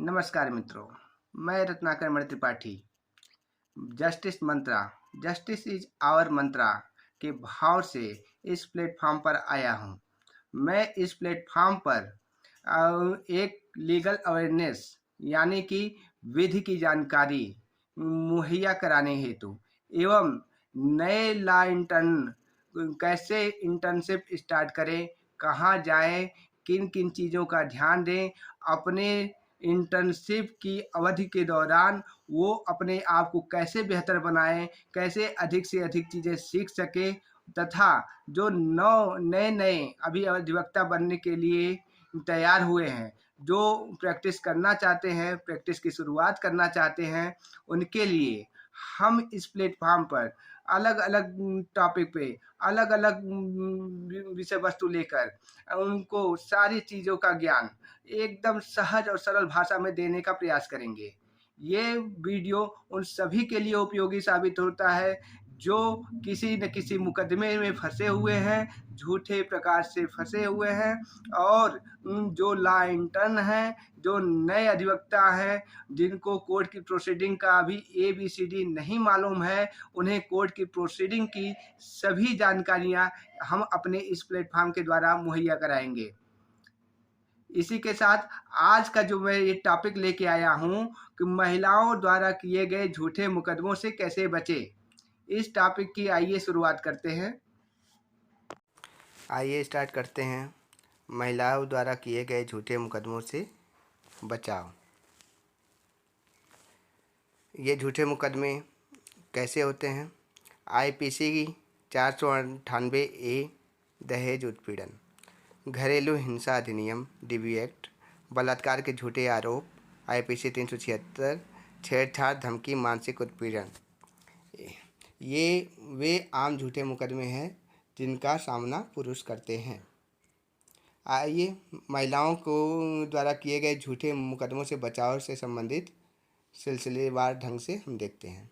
नमस्कार मित्रों, मैं Ratnakar Mani Tripathi justice mantra justice is our mantra के भाव से इस प्लेटफॉर्म पर आया हूं। मैं इस प्लेटफॉर्म पर एक लीगल अवेयरनेस यानी कि विधि की जानकारी मुहैया कराने हेतु एवं नए लॉ इंटर्न कैसे इंटर्नशिप स्टार्ट करें, कहाँ जाएं, किन किन चीज़ों का ध्यान दें, अपने इंटर्नशिप की अवधि के दौरान वो अपने आप को कैसे बेहतर बनाएं, कैसे अधिक से अधिक चीज़ें सीख सकें तथा जो नए नए अभी अधिवक्ता बनने के लिए तैयार हुए हैं, जो प्रैक्टिस करना चाहते हैं, प्रैक्टिस की शुरुआत करना चाहते हैं, उनके लिए हम इस प्लेटफॉर्म पर अलग अलग टॉपिक पे अलग अलग विषय वस्तु लेकर उनको सारी चीज़ों का ज्ञान एकदम सहज और सरल भाषा में देने का प्रयास करेंगे। ये वीडियो उन सभी के लिए उपयोगी साबित होता है जो किसी न किसी मुकदमे में फंसे हुए हैं, झूठे प्रकाश से फंसे हुए हैं और जो लॉ इंटर्न हैं, जो नए अधिवक्ता हैं, जिनको कोर्ट की प्रोसीडिंग का अभी ABCD नहीं मालूम है, उन्हें कोर्ट की प्रोसीडिंग की सभी जानकारियाँ हम अपने इस प्लेटफॉर्म के द्वारा मुहैया कराएंगे। इसी के साथ आज का जो मैं ये टॉपिक लेके आया हूँ कि महिलाओं द्वारा किए गए झूठे मुकदमों से कैसे बचे। इस टॉपिक की आइए शुरुआत करते हैं। आइए स्टार्ट करते हैं। महिलाओं द्वारा किए गए झूठे मुकदमों से बचाव। ये झूठे मुकदमे कैसे होते हैं? IPC की 498A दहेज उत्पीड़न, घरेलू हिंसा अधिनियम DV एक्ट, बलात्कार के झूठे आरोप IPC 376, छेड़छाड़, धमकी, मानसिक उत्पीड़न। ये वे आम झूठे मुकदमे हैं जिनका सामना पुरुष करते हैं। आइए महिलाओं को द्वारा किए गए झूठे मुकदमों से बचाव से संबंधित सिलसिलेवार ढंग से हम देखते हैं।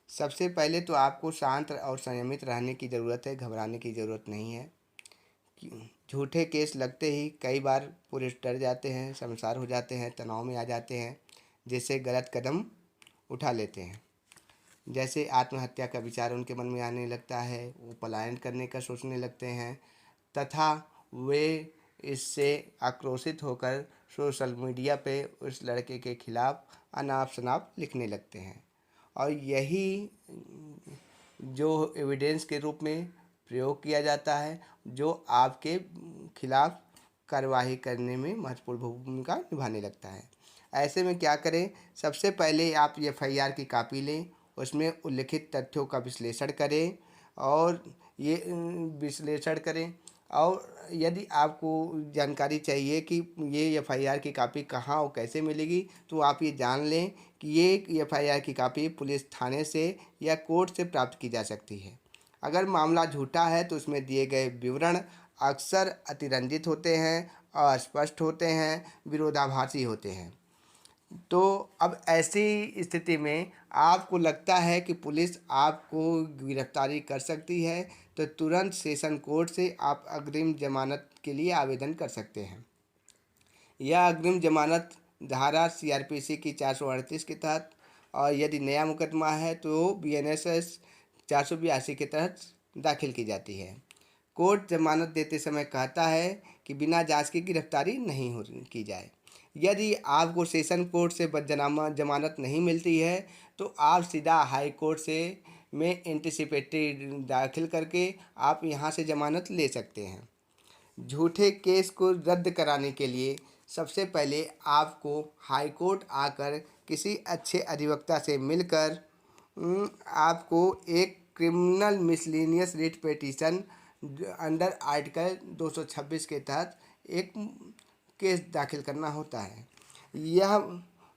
सबसे पहले तो आपको शांत और संयमित रहने की ज़रूरत है, घबराने की ज़रूरत नहीं है। झूठे केस लगते ही कई बार पुरुष डर जाते हैं, शर्मसार हो जाते हैं, तनाव में आ जाते हैं, जिससे गलत कदम उठा लेते हैं। जैसे आत्महत्या का विचार उनके मन में आने लगता है, वो पलायन करने का सोचने लगते हैं तथा वे इससे आक्रोशित होकर सोशल मीडिया पे उस लड़के के खिलाफ अनाप शनाप लिखने लगते हैं और यही जो एविडेंस के रूप में प्रयोग किया जाता है, जो आपके खिलाफ कार्यवाही करने में महत्वपूर्ण भूमिका निभाने लगता है। ऐसे में क्या करें? सबसे पहले आप FIR की कापी लें, उसमें उल्लिखित तथ्यों का विश्लेषण करें और ये विश्लेषण करें और यदि आपको जानकारी चाहिए कि ये FIR की कापी कहाँ और कैसे मिलेगी, तो आप ये जान लें कि ये FIR की कापी पुलिस थाने से या कोर्ट से प्राप्त की जा सकती है। अगर मामला झूठा है तो उसमें दिए गए विवरण अक्सर अतिरंजित होते हैं, अस्पष्ट होते हैं, विरोधाभासी होते हैं। तो अब ऐसी स्थिति में आपको लगता है कि पुलिस आपको गिरफ्तारी कर सकती है, तो तुरंत सेशन कोर्ट से आप अग्रिम जमानत के लिए आवेदन कर सकते हैं। यह अग्रिम जमानत धारा CRPC की 438 के तहत और यदि नया मुकदमा है तो BNSS 482 के तहत दाखिल की जाती है। कोर्ट जमानत देते समय कहता है कि बिना जांच की गिरफ्तारी नहीं की जाए। यदि आपको सेशन कोर्ट से जमानत नहीं मिलती है तो आप सीधा हाई कोर्ट से में एंटीसिपेटरी दाखिल करके आप यहाँ से जमानत ले सकते हैं। झूठे केस को रद्द कराने के लिए सबसे पहले आपको हाई कोर्ट आकर किसी अच्छे अधिवक्ता से मिलकर आपको एक criminal miscellaneous writ petition under article 226 के तहत एक केस दाखिल करना होता है। यह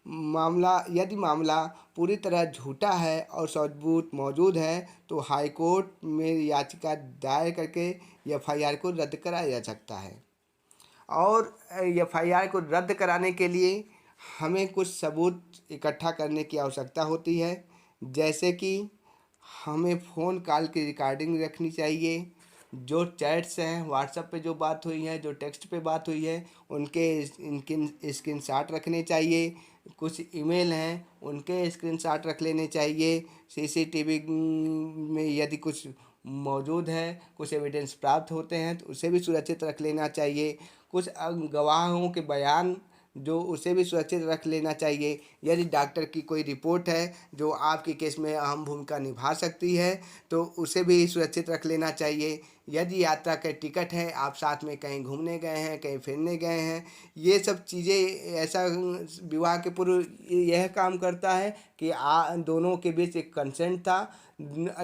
मामला यदि मामला पूरी तरह झूठा है और सबूत मौजूद है तो हाई कोर्ट में याचिका दायर करके FIR को रद्द कराया जा सकता है। और FIR को रद्द कराने के लिए हमें कुछ सबूत इकट्ठा करने की आवश्यकता होती है, जैसे कि हमें फ़ोन कॉल की रिकॉर्डिंग रखनी चाहिए, जो चैट्स हैं, व्हाट्सएप पे जो बात हुई है, जो टेक्स्ट पे बात हुई है, उनके इनके स्क्रीनशॉट रखने चाहिए। कुछ ईमेल हैं उनके स्क्रीनशॉट रख लेने चाहिए। सीसीटीवी में यदि कुछ मौजूद है, कुछ एविडेंस प्राप्त होते हैं तो उसे भी सुरक्षित रख लेना चाहिए। कुछ गवाहों के बयान जो उसे भी सुरक्षित रख लेना चाहिए। यदि डॉक्टर की कोई रिपोर्ट है जो आपके केस में अहम भूमिका निभा सकती है तो उसे भी सुरक्षित रख लेना चाहिए। यदि यात्रा का टिकट है, आप साथ में कहीं घूमने गए हैं, कहीं फिरने गए हैं, ये सब चीज़ें ऐसा विवाह के पूर्व यह काम करता है कि दोनों के बीच एक कंसेंट था।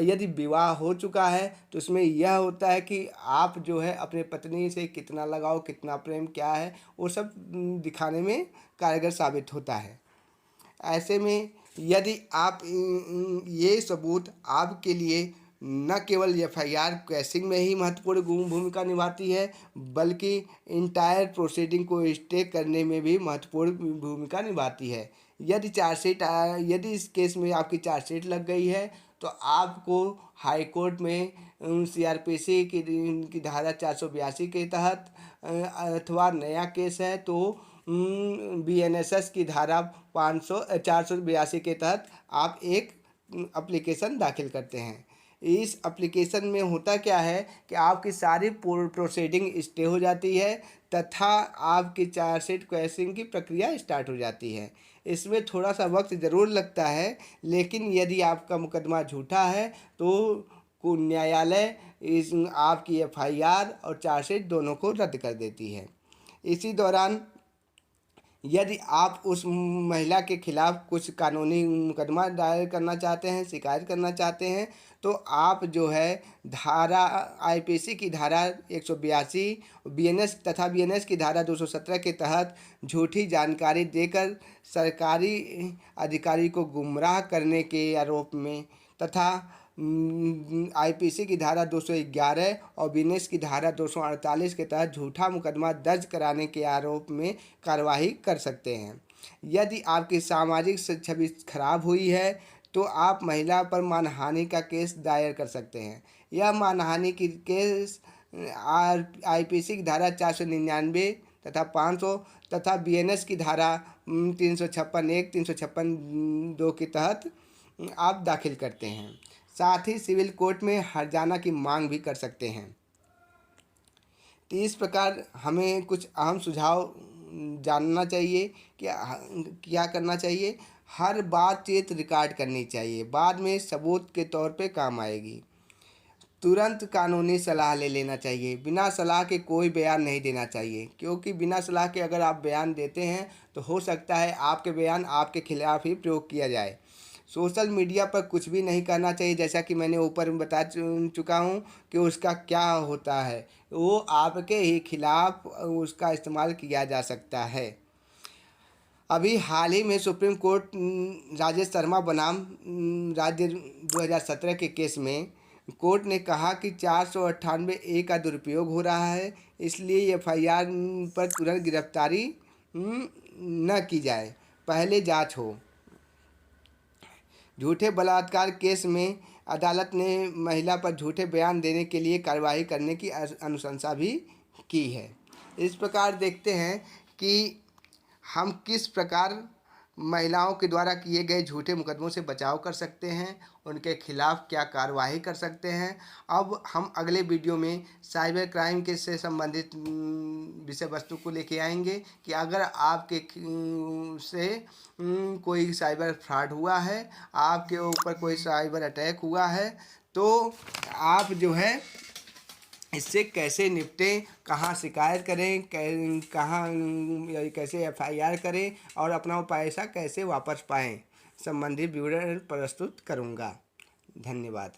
यदि विवाह हो चुका है तो उसमें यह होता है कि आप जो है अपने पत्नी से कितना लगाव, कितना प्रेम क्या है, वो सब दिखाने में कारगर साबित होता है। ऐसे में यदि आप ये सबूत आपके लिए न केवल एफआईआर कैसिंग में ही महत्वपूर्ण भूमिका निभाती है बल्कि इंटायर प्रोसीडिंग को स्टे करने में भी महत्वपूर्ण भूमिका निभाती है। यदि इस केस में आपकी चार्जशीट लग गई है तो आपको हाई कोर्ट में सीआरपीसी की धारा 482 के तहत अथवा नया केस है तो बीएनएसएस की धारा 482 के तहत आप एक एप्लीकेशन दाखिल करते हैं। इस एप्लीकेशन में होता क्या है कि आपकी सारी प्रोसीडिंग स्टे हो जाती है तथा आपकी चार्जशीट कैसिंग की प्रक्रिया स्टार्ट हो जाती है। इसमें थोड़ा सा वक्त ज़रूर लगता है, लेकिन यदि आपका मुकदमा झूठा है तो न्यायालय इस आपकी एफआईआर और चार्जशीट दोनों को रद्द कर देती है। इसी दौरान यदि आप उस महिला के खिलाफ कुछ कानूनी मुकदमा दायर करना चाहते हैं, शिकायत करना चाहते हैं, तो आप जो है धारा आईपीसी की धारा 182 बीएनएस की धारा 217 के तहत झूठी जानकारी देकर सरकारी अधिकारी को गुमराह करने के आरोप में तथा आईपीसी की धारा 211 और बीएनएस की धारा 248 के तहत झूठा मुकदमा दर्ज कराने के आरोप में कार्रवाई कर सकते हैं। यदि आपकी सामाजिक छवि खराब हुई है तो आप महिला पर मानहानि का केस दायर कर सकते हैं। यह मानहानि की केस आईपीसी की धारा 499 तथा 500 तथा बीएनएस की धारा 356(1) 356(2) के तहत आप दाखिल करते हैं। साथ ही सिविल कोर्ट में हर्जाना की मांग भी कर सकते हैं। तो इस प्रकार हमें कुछ अहम सुझाव जानना चाहिए कि क्या करना चाहिए। हर बातचीत रिकॉर्ड करनी चाहिए, बाद में सबूत के तौर पे काम आएगी। तुरंत कानूनी सलाह ले लेना चाहिए। बिना सलाह के कोई बयान नहीं देना चाहिए, क्योंकि बिना सलाह के अगर आप बयान देते हैं तो हो सकता है आपके बयान आपके खिलाफ ही प्रयोग किया जाए। सोशल मीडिया पर कुछ भी नहीं करना चाहिए, जैसा कि मैंने ऊपर बता चुका हूँ कि उसका क्या होता है, वो आपके ही खिलाफ उसका इस्तेमाल किया जा सकता है। अभी हाल ही में सुप्रीम कोर्ट राजेश शर्मा बनाम राज्य 2017 के केस में कोर्ट ने कहा कि 498A का दुरुपयोग हो रहा है, इसलिए एफआईआर पर तुरंत गिरफ्तारी न की जाए, पहले जांच हो। झूठे बलात्कार केस में अदालत ने महिला पर झूठे बयान देने के लिए कार्रवाई करने की अनुशंसा भी की है। इस प्रकार देखते हैं कि हम किस प्रकार महिलाओं के द्वारा किए गए झूठे मुकदमों से बचाव कर सकते हैं, उनके खिलाफ क्या कार्रवाई कर सकते हैं। अब हम अगले वीडियो में साइबर क्राइम के से संबंधित विषय वस्तु को लेके आएंगे कि अगर आपके से कोई साइबर फ्रॉड हुआ है, आपके ऊपर कोई साइबर अटैक हुआ है, तो आप जो है इससे कैसे निपटें, कहाँ शिकायत करें, कहाँ कैसे एफआईआर करें और अपना पैसा कैसे वापस पाएं, संबंधित विवरण प्रस्तुत करूंगा। धन्यवाद।